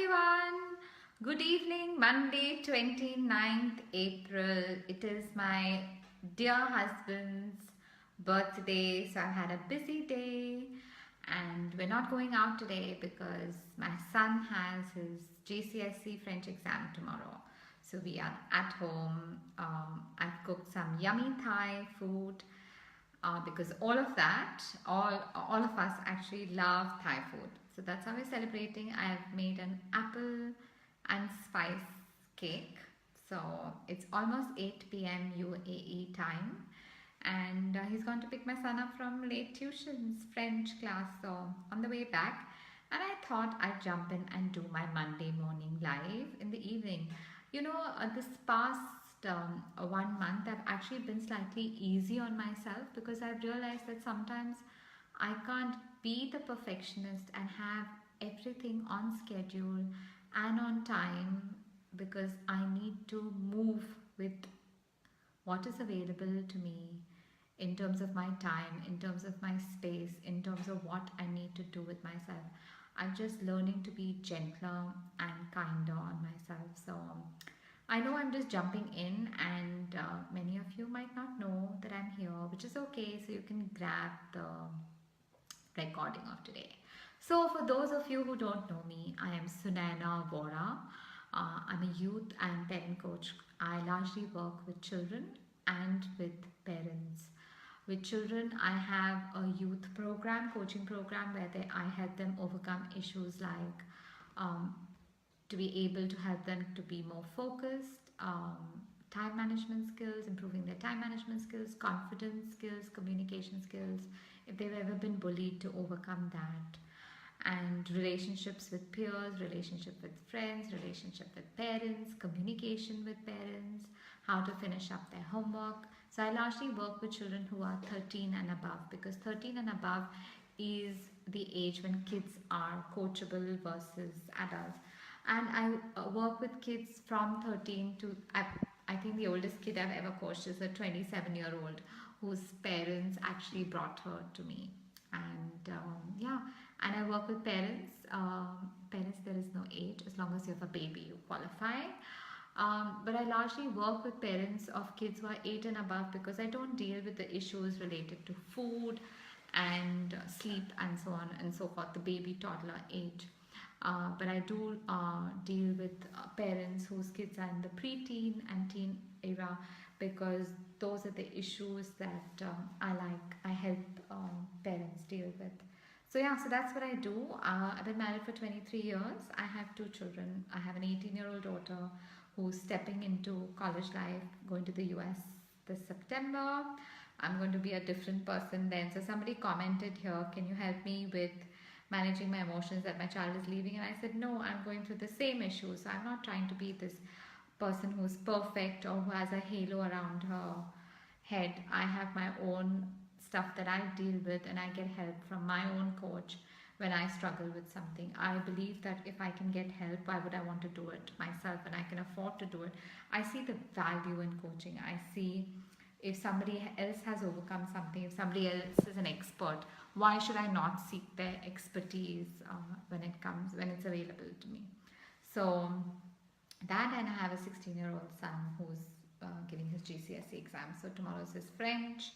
everyone. Good evening, Monday 29th April. It is my dear husband's birthday, so I've had a busy day and we're not going out today because my son has his GCSE French exam tomorrow. So we are at home. I've cooked some yummy Thai food because all of of us actually love Thai food. So that's how we're celebrating. I have made an apple and spice cake. So it's almost 8 p.m. UAE time. And he's going to pick my son up from late tuitions, French class. So on the way back, and I thought I'd jump in and do my Monday morning live in the evening. This past 1 month, I've actually been slightly easy on myself because I've realized that sometimes I can't be the perfectionist and have everything on schedule and on time because I need to move with what is available to me in terms of my time, in terms of my space, in terms of what I need to do with myself. I'm just learning to be gentler and kinder on myself. So I know I'm just jumping in and many of you might not know that I'm here, which is okay. So you can grab the recording of today. So for those of you who don't know me, I am Sunaina Vora. I'm a youth and parent coach. I largely work with children and with parents. With children, I have a youth program, coaching program, where I help them overcome issues like to be able to help them to be more focused, time management skills, improving their time management skills, confidence skills, communication skills, if they've ever been bullied, to overcome that, and relationships with peers, relationship with friends, relationship with parents, communication with parents, how to finish up their homework. So I largely work with children who are 13 and above, because 13 and above is the age when kids are coachable versus adults. And I work with kids from 13 to, I think the oldest kid I've ever coached is a 27-year-old whose parents actually brought her to me. And and I work with parents. Parents, there is no age. As long as you have a baby, you qualify. But I largely work with parents of kids who are 8 and above because I don't deal with the issues related to food and sleep and so on and so forth, the baby toddler age. But I do deal with parents whose kids are in the preteen and teen era, because those are the issues that I help parents deal with. So that's what I do. I've been married for 23 years. I have 2 children. I have an 18-year-old daughter who's stepping into college life, going to the US this September. I'm going to be a different person then. So somebody commented here, can you help me with managing my emotions that my child is leaving? And I said, no, I'm going through the same issues. So I'm not trying to be this person who's perfect or who has a halo around her head. I have my own stuff that I deal with, and I get help from my own coach when I struggle with something. I believe that if I can get help, why would I want to do it myself when I can afford to do it? I see the value in coaching. I see if somebody else has overcome something, if somebody else is an expert, why should I not seek their expertise when it's available to me? So that, and I have a 16-year-old son who's giving his GCSE exam. So tomorrow is his French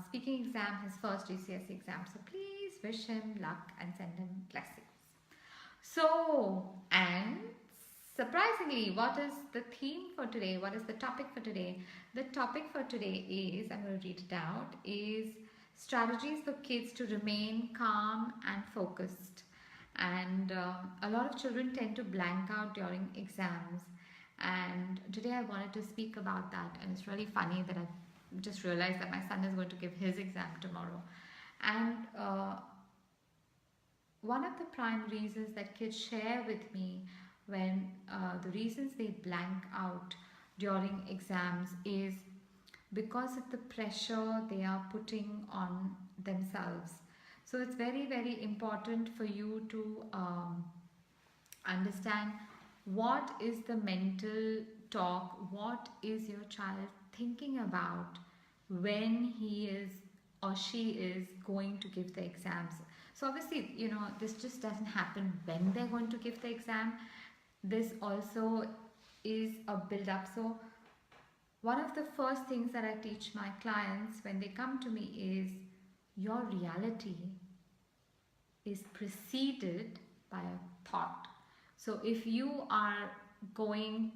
speaking exam, his first GCSE exam. So please wish him luck and send him blessings. So, and surprisingly, what is the theme for today? What is the topic for today? The topic for today is, I'm going to read it out, is strategies for kids to remain calm and focused. And a lot of children tend to blank out during exams. And today I wanted to speak about that. And it's really funny that I've just realized that my son is going to give his exam tomorrow. And one of the prime reasons that kids share with me when the reasons they blank out during exams is because of the pressure they are putting on themselves. So it's very, very important for you to understand what is the mental talk, what is your child thinking about when he is or she is going to give the exams. So obviously, this just doesn't happen when they're going to give the exam. This also is a build up. So one of the first things that I teach my clients when they come to me is your reality is preceded by a thought. So if you are going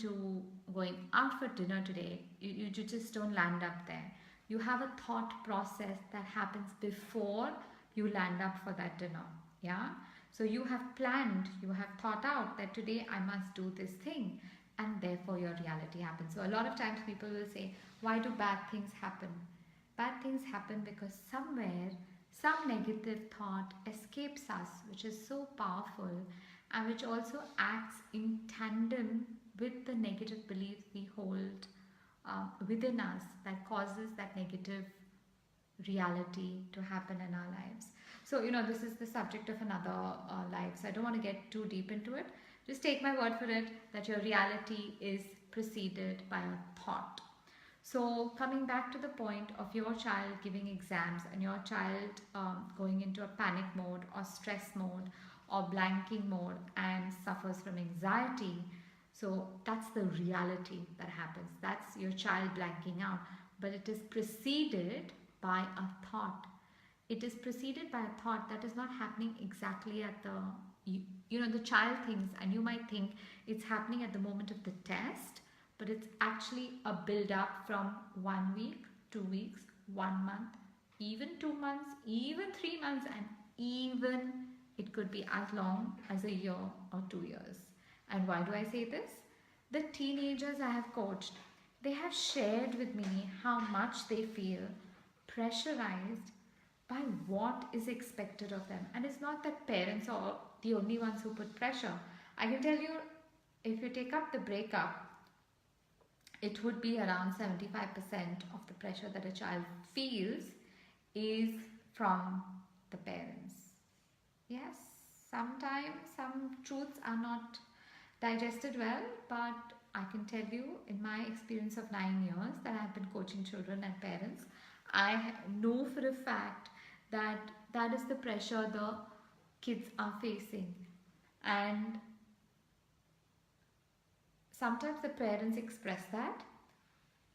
out for dinner today, you just don't land up there. You have a thought process that happens before you land up for that dinner. Yeah. So you have planned, you have thought out that today I must do this thing, and therefore your reality happens. So a lot of times people will say, why do bad things happen? Bad things happen because somewhere some negative thought escapes us, which is so powerful and which also acts in tandem with the negative beliefs we hold within us, that causes that negative reality to happen in our lives. So, this is the subject of another life, so I don't want to get too deep into it. Just take my word for it that your reality is preceded by a thought. So coming back to the point of your child giving exams and your child going into a panic mode or stress mode or blanking mode and suffers from anxiety. So that's the reality that happens. That's your child blanking out. But it is preceded by a thought. It is preceded by a thought that is not happening exactly at the child thinks, and you might think it's happening at the moment of the test, but it's actually a build up from 1 week, 2 weeks, 1 month, even 2 months, even 3 months, and even it could be as long as a year or 2 years. And why do I say this? The teenagers I have coached, they have shared with me how much they feel pressurized by what is expected of them. And it's not that parents are the only ones who put pressure. I can tell you, if you take up the breakup, it would be around 75% of the pressure that a child feels is from the parents. Yes, sometimes some truths are not digested well, but I can tell you in my experience of 9 years that I have been coaching children and parents, I know for a fact that that is the pressure the kids are facing. And sometimes the parents express that.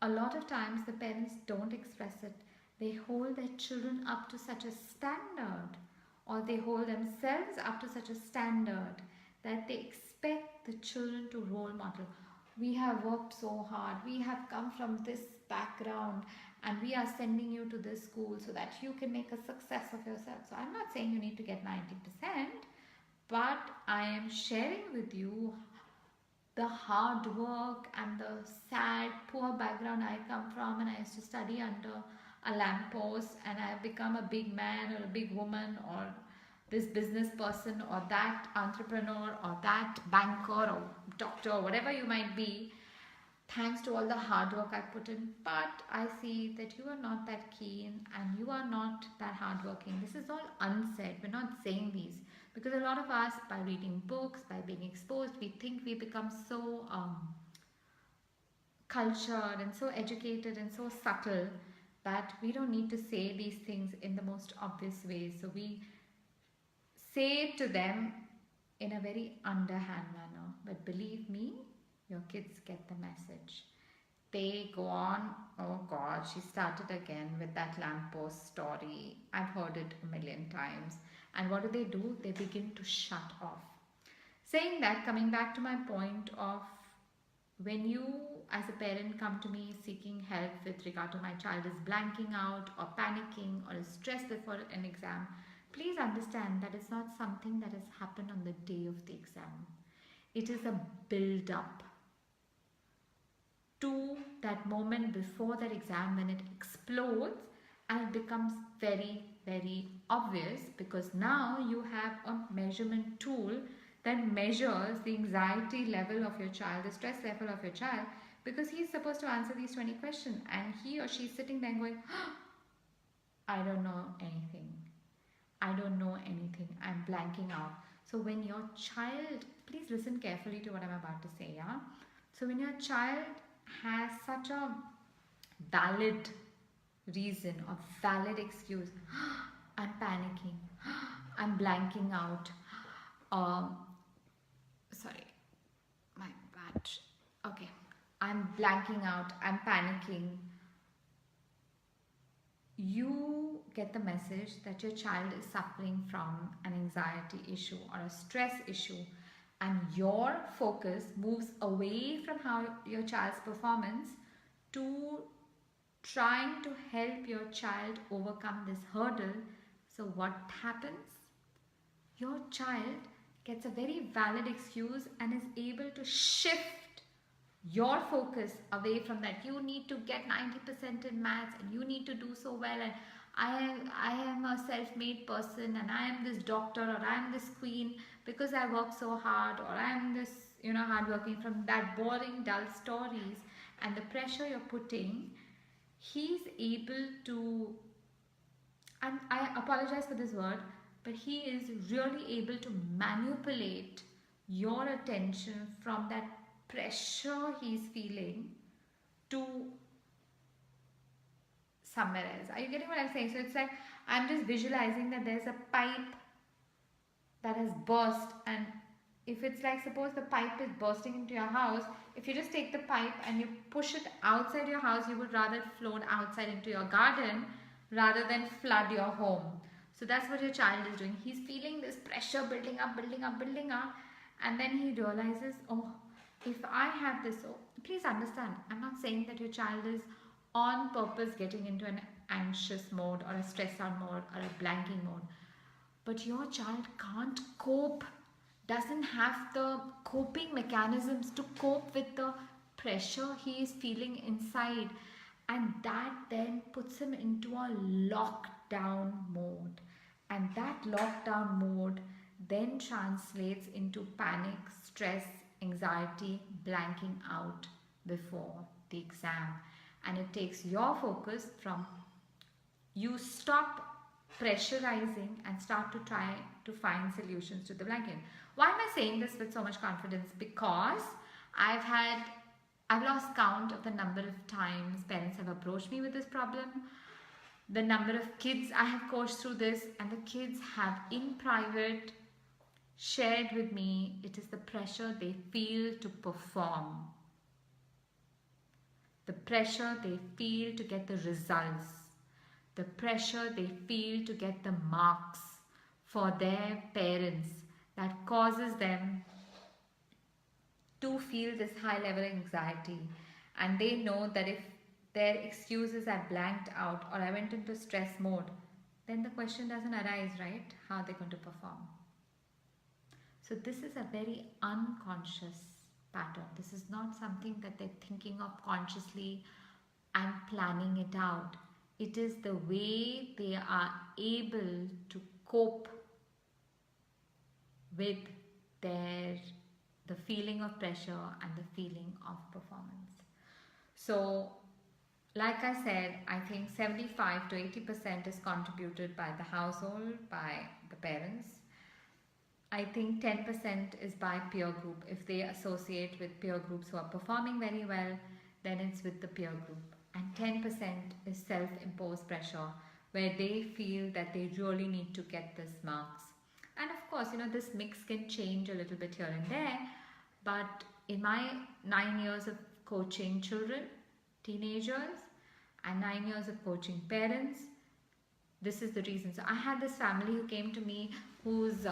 A lot of times the parents don't express it. They hold their children up to such a standard, or they hold themselves up to such a standard that they expect the children to role model. We have worked so hard, we have come from this background, and we are sending you to this school so that you can make a success of yourself. So I'm not saying you need to get 90%, but I am sharing with you the hard work and the sad, poor background I come from, and I used to study under a lamppost, and I have become a big man or a big woman or this business person or that entrepreneur or that banker or doctor or whatever you might be, thanks to all the hard work I put in. But I see that you are not that keen and you are not that hardworking. This is all unsaid. We're not saying these because a lot of us, by reading books, by being exposed, we think we become so cultured and so educated and so subtle that we don't need to say these things in the most obvious ways. So we say it to them in a very underhand manner. But believe me, your kids get the message. They go on, oh God, she started again with that lamppost story. I've heard it a million times. And what do? They begin to shut off. Saying that, coming back to my point of when you as a parent come to me seeking help with regard to my child is blanking out or panicking or is stressed before an exam, please understand that it's not something that has happened on the day of the exam. It is a build-up to that moment before that exam when it explodes and it becomes very, very obvious because now you have a measurement tool that measures the anxiety level of your child, the stress level of your child, because he's supposed to answer these 20 questions and he or she is sitting there going, I don't know anything. I don't know anything. I'm blanking out. So when your child, please listen carefully to what I'm about to say, yeah? So when your child has such a valid reason or valid excuse, I'm panicking, I'm blanking out. Um, Sorry, my bad. Okay. I'm blanking out. I'm panicking. You get the message that your child is suffering from an anxiety issue or a stress issue, and your focus moves away from how your child's performance to trying to help your child overcome this hurdle. So, what happens? Your child gets a very valid excuse and is able to shift your focus away from that. You need to get 90% in maths and you need to do so well, and I am a self-made person and I am this doctor or I am this queen because I work so hard, or I am this hardworking, from that boring dull stories and the pressure you're putting. He's able to, and I apologize for this word, but he is really able to manipulate your attention from that pressure he's feeling to somewhere else. Are you getting what I'm saying? So it's like I'm just visualizing that there's a pipe that has burst, and if it's like, suppose the pipe is bursting into your house, if you just take the pipe and you push it outside your house, you would rather float outside into your garden rather than flood your home. So that's what your child is doing. He's feeling this pressure building up, building up, building up, and then he realizes, oh, if I have this, oh, please understand, I'm not saying that your child is on purpose getting into an anxious mode or a stressed out mode or a blanking mode, but your child can't cope, doesn't have the coping mechanisms to cope with the pressure he is feeling inside, and that then puts him into a lockdown mode, and that lockdown mode then translates into panic, stress, anxiety, blanking out before the exam, and it takes your focus from, you stop pressurizing and start to try to find solutions to the blanking. Why am I saying this with so much confidence? Because I've lost count of the number of times parents have approached me with this problem, the number of kids I have coached through this, and the kids have in private shared with me it is the pressure they feel to perform, the pressure they feel to get the results, the pressure they feel to get the marks for their parents, that causes them to feel this high level anxiety. And they know that if their excuses are blanked out or I went into stress mode, then the question doesn't arise, right? How are they going to perform? So this is a very unconscious pattern. This is not something that they're thinking of consciously and planning it out. It is the way they are able to cope with the feeling of pressure and the feeling of performance. So, like I said, I think 75 to 80% is contributed by the household, by the parents. I think 10% is by peer group. If they associate with peer groups who are performing very well, then it's with the peer group. And 10% is self-imposed pressure, where they feel that they really need to get this marks. And of course, this mix can change a little bit here and there. But in my 9 years of coaching children, teenagers, and 9 years of coaching parents, this is the reason. So I had this family who came to me whose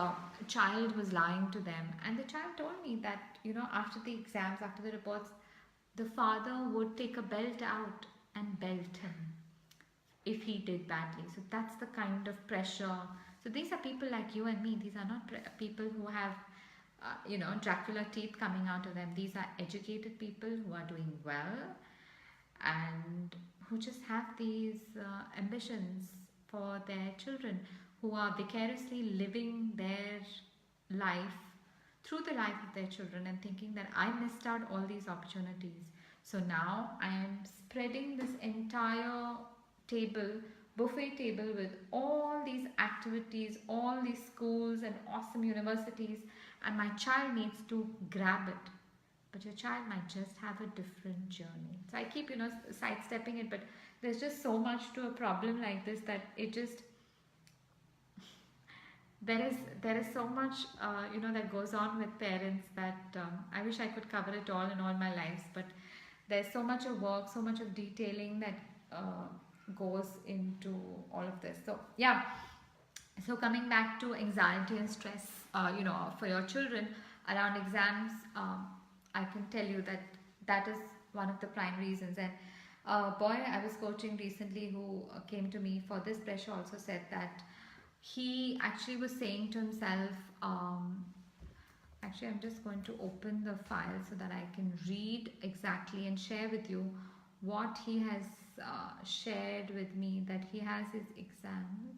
child was lying to them. And the child told me that, after the exams, after the reports, the father would take a belt out and belt him if he did badly. So that's the kind of pressure. So these are people like you and me. These are not people who have, Dracula teeth coming out of them. These are educated people who are doing well and who just have these ambitions for their children, who are vicariously living their life through the life of their children and thinking that I missed out all these opportunities. So now I am spreading this entire buffet table with all these activities, all these schools and awesome universities, and my child needs to grab it. But your child might just have a different journey. So I keep, sidestepping it, but there's just so much to a problem like this that it just, there is so much that goes on with parents that I wish I could cover it all in all my lives, but there's so much of work, so much of detailing that goes into all of this. So yeah, so coming back to anxiety and stress, for your children around exams, I can tell you that that is one of the prime reasons. And a boy I was coaching recently who came to me for this pressure also said that he actually was saying to himself, actually I'm just going to open the file so that I can read exactly and share with you what he has shared with me, that he has his exams.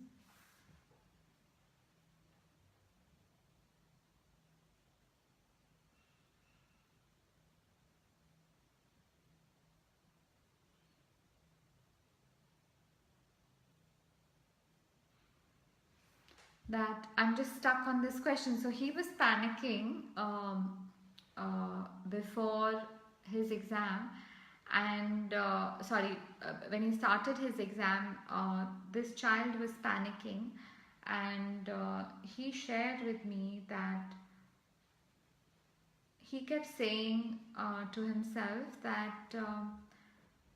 That I'm just stuck on this question. So he was panicking before his exam, and when he started his exam, this child was panicking, and he shared with me that he kept saying to himself that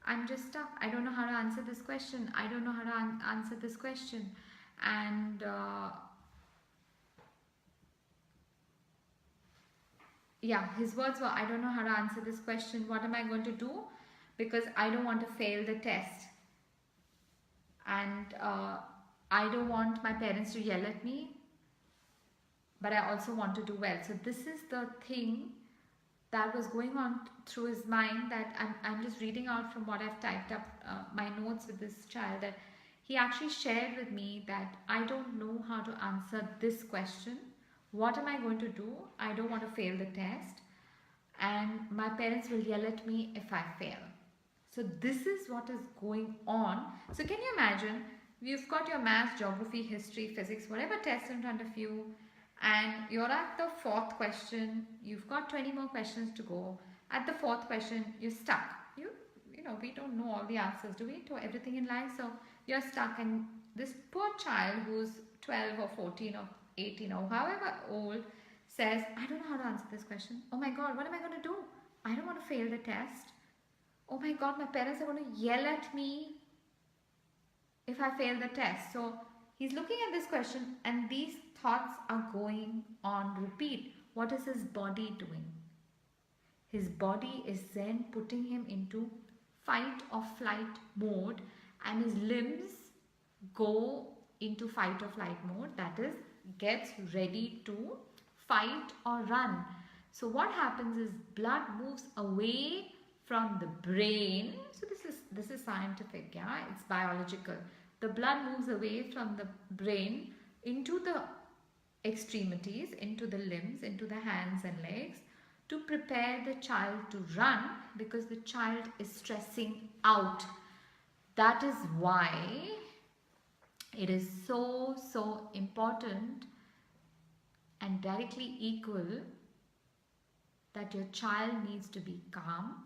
I'm just stuck. I don't know how to answer this question. I don't know how to answer this question. And yeah, his words were, I don't know how to answer this question. What am I going to do? Because I don't want to fail the test. And I don't want my parents to yell at me. But I also want to do well. So this is the thing that was going on through his mind, that I'm just reading out from what I've typed up, my notes with this child, that he actually shared with me that I don't know how to answer this question. What am I going to do? I don't want to fail the test, and my parents will yell at me if I fail. So this is what is going on. So can you imagine, you've got your math, geography, history, physics, whatever test in front of you, and you're at the fourth question. You've got 20 more questions to go. At the fourth question, you're stuck. We don't know all the answers, do we, to everything in life? So you're stuck, and this poor child who's 12 or 14 or 18 or however old says, I don't know how to answer this question. Oh my God, what am I going to do? I don't want to fail the test. Oh my God, my parents are going to yell at me if I fail the test. So he's looking at this question, and these thoughts are going on repeat. What is his body doing? His body is then putting him into fight or flight mode, and his limbs go into fight or flight mode, that is, gets ready to fight or run. So what happens is blood moves away from the brain. So this is scientific, yeah, it's biological. The blood moves away from the brain into the extremities, into the limbs, into the hands and legs, to prepare the child to run, because the child is stressing out. That is why it is so important and directly equal that your child needs to be calm,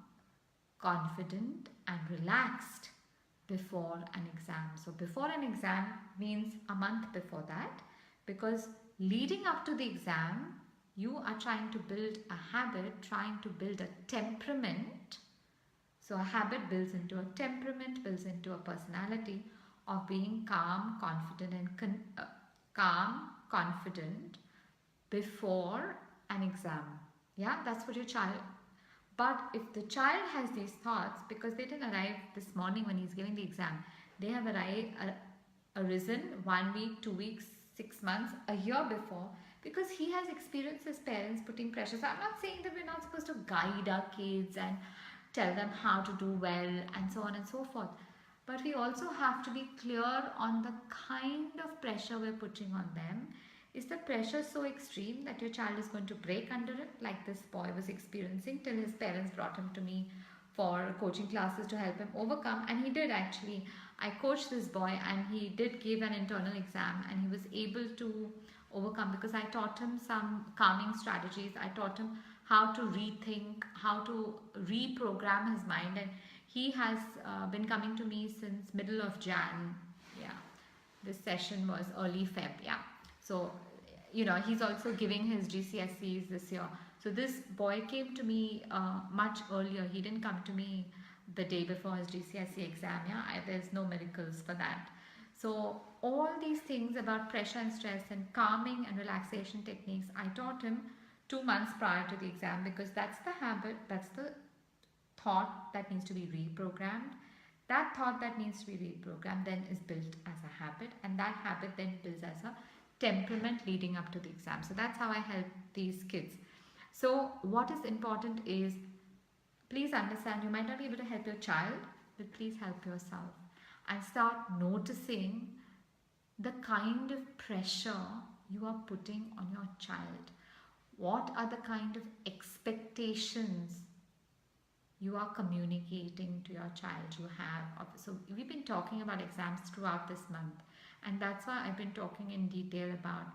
confident and relaxed before an exam. So before an exam means a month before that, because leading up to the exam, you are trying to build a habit, trying to build a temperament. So a habit builds into a temperament, builds into a personality of being calm, confident and confident before an exam. Yeah, that's what your child. But if the child has these thoughts, because they didn't arrive this morning when he's giving the exam, they have arisen 1 week, 2 weeks, 6 months, a year before, because he has experienced his parents putting pressure. So I'm not saying that we're not supposed to guide our kids and tell them how to do well and so on and so forth. But we also have to be clear on the kind of pressure we're putting on them. Is the pressure so extreme that your child is going to break under it, like this boy was experiencing, till his parents brought him to me for coaching classes to help him overcome? And he did actually. I coached this boy, and he did give an internal exam, and he was able to overcome, because I taught him some calming strategies. I taught him how to rethink, how to reprogram his mind, and he has been coming to me since middle of Jan. Yeah, this session was early Feb. Yeah, so he's also giving his GCSEs this year. So this boy came to me much earlier. He didn't come to me the day before his GCSE exam. Yeah, there's no miracles for that. So all these things about pressure and stress and calming and relaxation techniques, I taught him 2 months prior to the exam, because that's the habit, that's the thought that needs to be reprogrammed. That thought that needs to be reprogrammed then is built as a habit, and that habit then builds as a temperament leading up to the exam. So that's how I help these kids. So what is important is, please understand, you might not be able to help your child, but please help yourself and start noticing the kind of pressure you are putting on your child. What are the kind of expectations you are communicating to your child you have? So we've been talking about exams throughout this month, and that's why I've been talking in detail about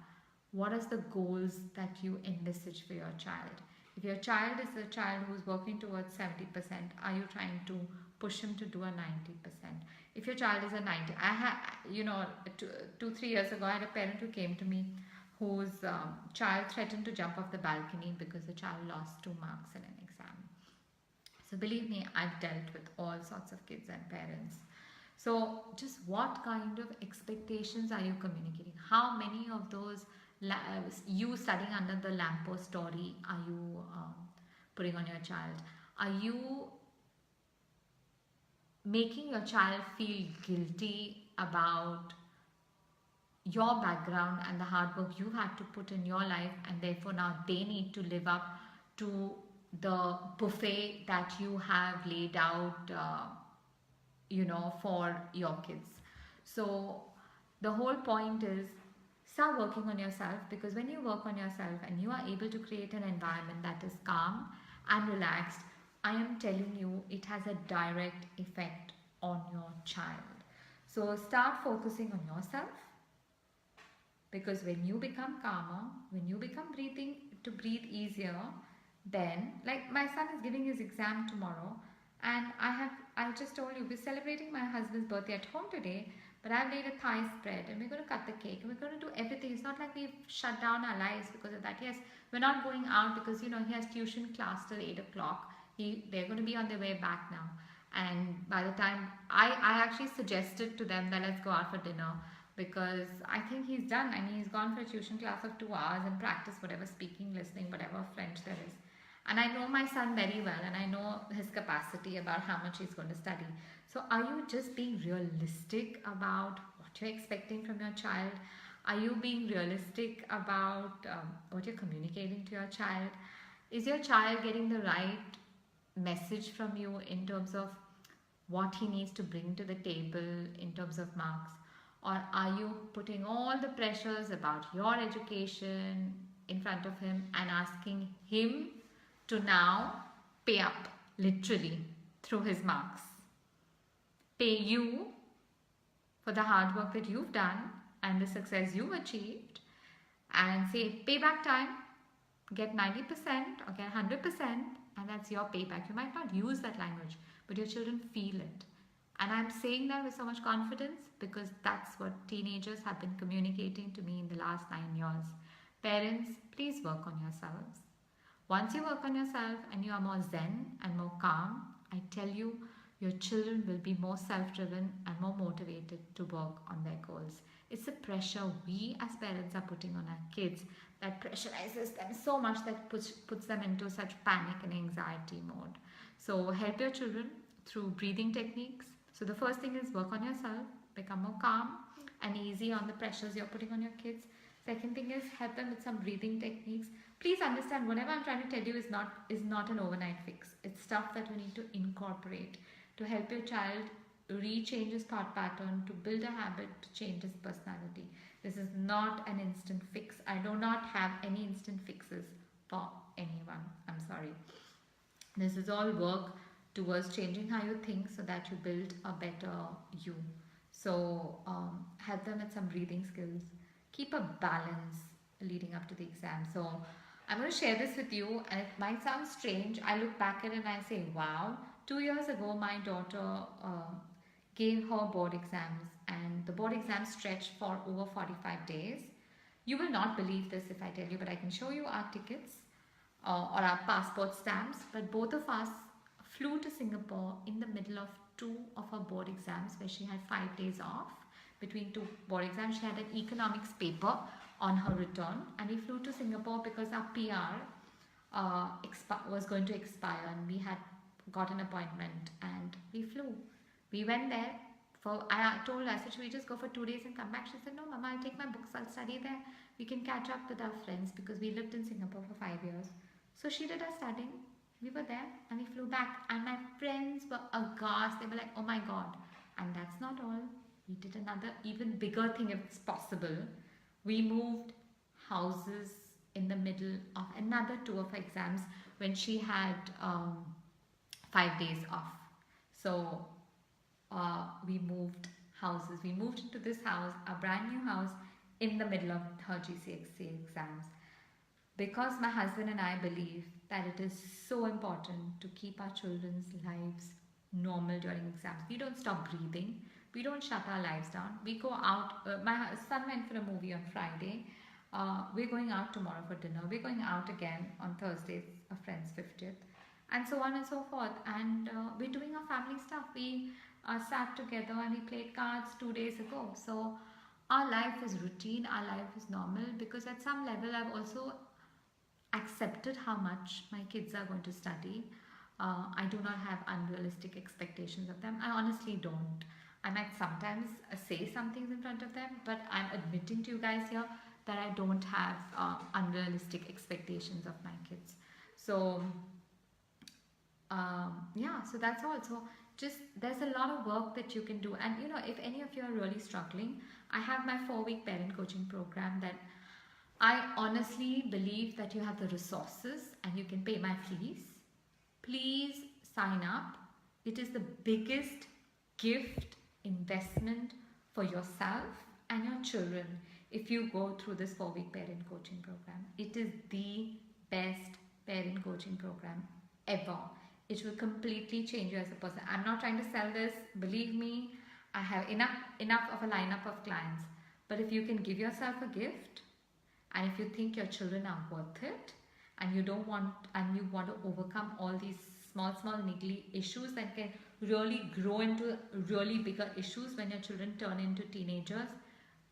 what are the goals that you envisage for your child. If your child is a child who's working towards 70%, are you trying to push him to do a 90%? If your child is a 90, I had, 2-3 years ago, I had a parent who came to me whose child threatened to jump off the balcony because the child lost 2 marks in an exam. So believe me, I've dealt with all sorts of kids and parents. So just what kind of expectations are you communicating? How many of those you studying under the lamppost story are you putting on your child? Are you making your child feel guilty about your background and the hard work you had to put in your life, and therefore now they need to live up to the buffet that you have laid out for your kids? So the whole point is, start working on yourself, because when you work on yourself and you are able to create an environment that is calm and relaxed, I am telling you, it has a direct effect on your child. So start focusing on yourself, because when you become calmer, when you become breathe easier, then, like, my son is giving his exam tomorrow, and I just told you, we're celebrating my husband's birthday at home today, but I've laid a Thai spread, and we're going to cut the cake, and we're going to do everything. It's not like we've shut down our lives because of that. Yes, we're not going out because, he has tuition class till 8 o'clock. They're going to be on their way back now. And by the time, I actually suggested to them that let's go out for dinner, because I think he's done. I mean, he's gone for a tuition class of 2 hours and practice whatever speaking, listening, whatever French there is. And I know my son very well, and I know his capacity about how much he's going to study. So are you just being realistic about what you're expecting from your child? Are you being realistic about what you're communicating to your child? Is your child getting the right message from you in terms of what he needs to bring to the table in terms of marks? Or are you putting all the pressures about your education in front of him and asking him to now pay up, literally, through his marks? Pay you for the hard work that you've done and the success you've achieved, and say, payback time, get 90% or get 100%, and that's your payback. You might not use that language, but your children feel it. And I'm saying that with so much confidence because that's what teenagers have been communicating to me in the last 9 years. Parents, please work on yourselves. Once you work on yourself and you are more zen and more calm, I tell you, your children will be more self-driven and more motivated to work on their goals. It's the pressure we as parents are putting on our kids that pressurizes them so much that puts them into such panic and anxiety mode. So help your children through breathing techniques. So the first thing is work on yourself, become more calm and easy on the pressures you're putting on your kids. Second thing is help them with some breathing techniques. Please understand, whatever I'm trying to tell you is not an overnight fix. It's stuff that we need to incorporate to help your child rechange his thought pattern, to build a habit, to change his personality. This is not an instant fix. I do not have any instant fixes for anyone. I'm sorry. This is all work towards changing how you think so that you build a better you. So help them with some breathing skills. Keep a balance leading up to the exam. So I'm going to share this with you, and it might sound strange. I look back at it and I say, wow, 2 years ago my daughter gave her board exams, and the board exams stretched for over 45 days. You will not believe this if I tell you, but I can show you our tickets or our passport stamps. But both of us flew to Singapore in the middle of two of her board exams, where she had 5 days off between two board exams. She had an economics paper on her return, and we flew to Singapore because our PR was going to expire, and we had got an appointment, and we flew. We went there. I told her, I said, should we just go for 2 days and come back? She said, no, Mama, I'll take my books, I'll study there. We can catch up with our friends, because we lived in Singapore for 5 years. So she did her studying. We were there and we flew back, and my friends were aghast. They were like, oh my God. And that's not all. We did another even bigger thing, if it's possible. We moved houses in the middle of another two of her exams when she had 5 days off. So we moved houses. We moved into this house, a brand new house, in the middle of her GCSE exams. Because my husband and I believe that it is so important to keep our children's lives normal during exams. We don't stop breathing. We don't shut our lives down. We go out. My son went for a movie on Friday. We're going out tomorrow for dinner. We're going out again on Thursday, a friend's 50th. And so on and so forth. And we're doing our family stuff. We sat together and we played cards 2 days ago. So our life is routine. Our life is normal, because at some level I've also accepted how much my kids are going to study. I do not have unrealistic expectations of them. I honestly don't. I might sometimes say some things in front of them, but I'm admitting to you guys here that I don't have unrealistic expectations of my kids. So yeah, so that's all. So just, there's a lot of work that you can do. And you know, if any of you are really struggling, I have my 4-week parent coaching program that I honestly believe that you have the resources and you can pay my fees. Please sign up. It is the biggest gift investment for yourself and your children if you go through this 4-week parent coaching program. It is the best parent coaching program ever. It will completely change you as a person. I'm not trying to sell this. Believe me, I have enough of a lineup of clients. But if you can give yourself a gift, and if you think your children are worth it, and you don't want, and you want to overcome all these small niggly issues that can really grow into really bigger issues when your children turn into teenagers,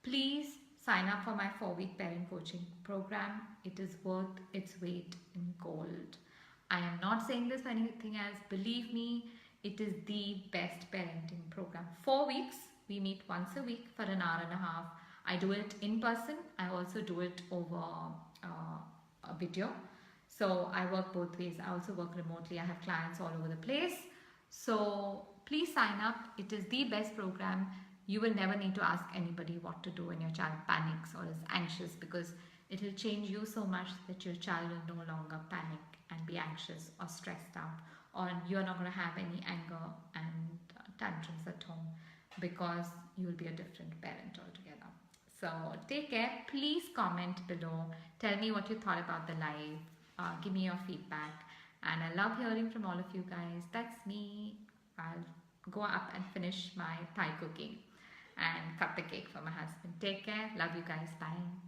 please sign up for my 4-week parent coaching program. It is worth its weight in gold. I am not saying this for anything else. Believe me, it is the best parenting program. 4 weeks, we meet once a week for an hour and a half. I do it in person. I also do it over a video. So I work both ways. I also work remotely. I have clients all over the place. So please sign up. It is the best program. You will never need to ask anybody what to do when your child panics or is anxious, because it will change you so much that your child will no longer panic and be anxious or stressed out, or you're not going to have any anger and tantrums at home, because you will be a different parent altogether. So take care. Please comment below. Tell me what you thought about the live. Give me your feedback. And I love hearing from all of you guys. That's me. I'll go up and finish my Thai cooking and cut the cake for my husband. Take care. Love you guys. Bye.